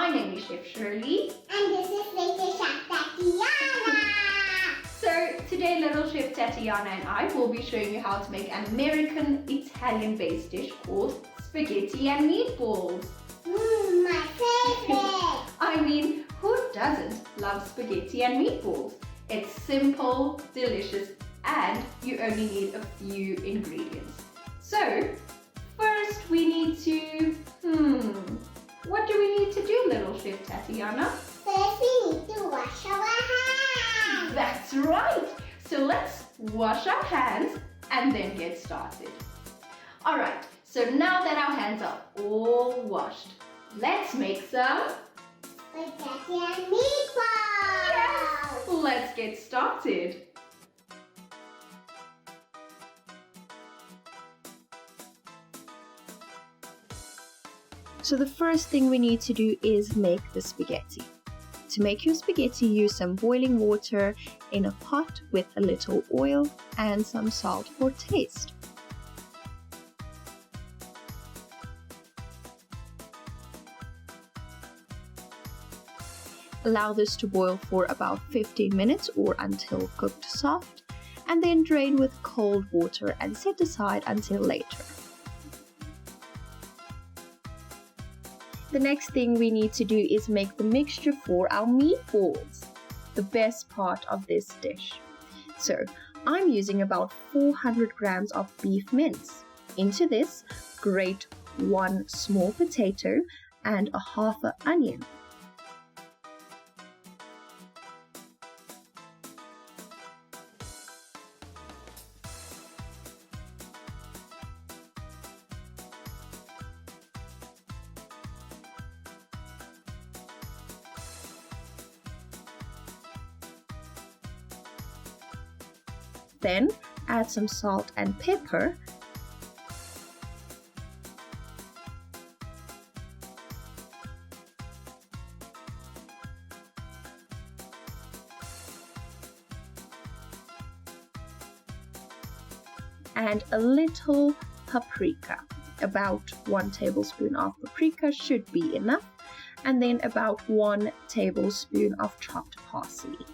My name is Chef Shirley. And this is Little Chef Tatiana. So today little Chef Tatiana and I will be showing you how to make an American Italian-based dish called spaghetti and meatballs. My favorite. I mean, who doesn't love spaghetti and meatballs? It's simple, delicious, and you only need a few ingredients. So first we need to, what do we need to do, little Chef Tatiana? First we need to wash our hands. That's right. So let's wash our hands and then get started. Alright, so now that our hands are all washed, let's make some Spaghetti and meatballs. Yes! Let's get started. So the first thing we need to do is make the spaghetti. To make your spaghetti, use some boiling water in a pot with a little oil and some salt for taste. Allow this to boil for about 15 minutes or until cooked soft, and then drain with cold water and set aside until later. The next thing we need to do is make the mixture for our meatballs, the best part of this dish. So I'm using about 400 grams of beef mince. Into this, grate 1 small potato and a half an onion. Then add some salt and pepper. And a little paprika. About 1 tablespoon of paprika should be enough. And then about 1 tablespoon of chopped parsley.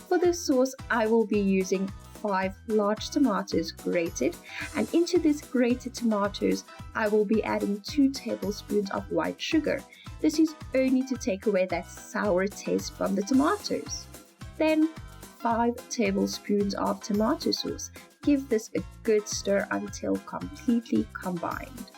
For this sauce, I will be using 5 large tomatoes grated, and into these grated tomatoes, I will be adding 2 tablespoons of white sugar. This is only to take away that sour taste from the tomatoes. Then 5 tablespoons of tomato sauce. Give this a good stir until completely combined.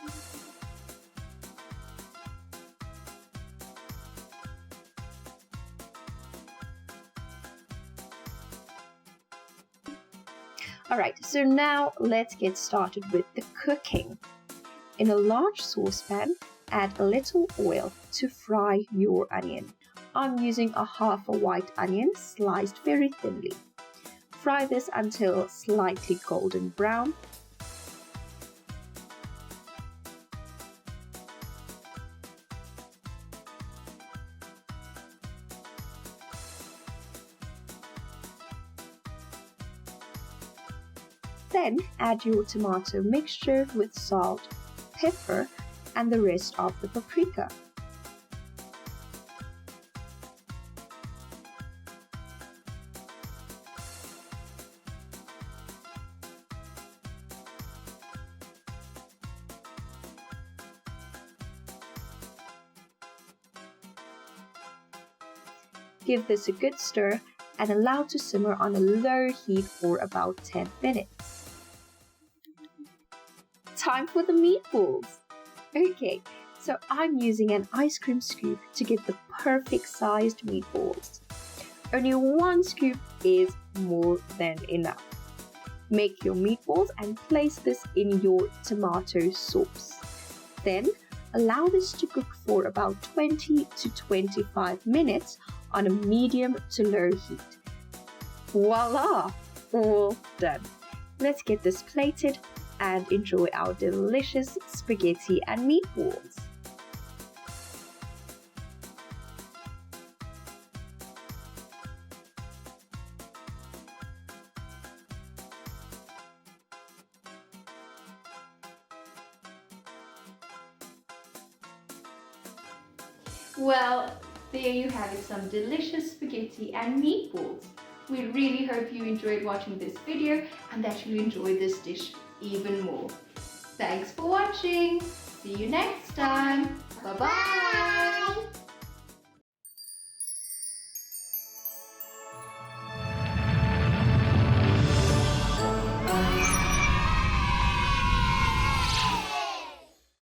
Alright, so now let's get started with the cooking. In a large saucepan, add a little oil to fry your onion. I'm using a half a white onion sliced very thinly. Fry this until slightly golden brown. Then add your tomato mixture with salt, pepper, and the rest of the paprika. Give this a good stir and allow to simmer on a low heat for about 10 minutes. Time for the meatballs. Okay, so I'm using an ice cream scoop to get the perfect sized meatballs. Only 1 scoop is more than enough. Make your meatballs and place this in your tomato sauce. Then allow this to cook for about 20 to 25 minutes on a medium to low heat. Voila! All done. Let's get this plated and enjoy our delicious spaghetti and meatballs. Well, there you have it, some delicious spaghetti and meatballs. We really hope you enjoyed watching this video and that you enjoy this dish even more. Thanks for watching. See you next time. Bye-bye.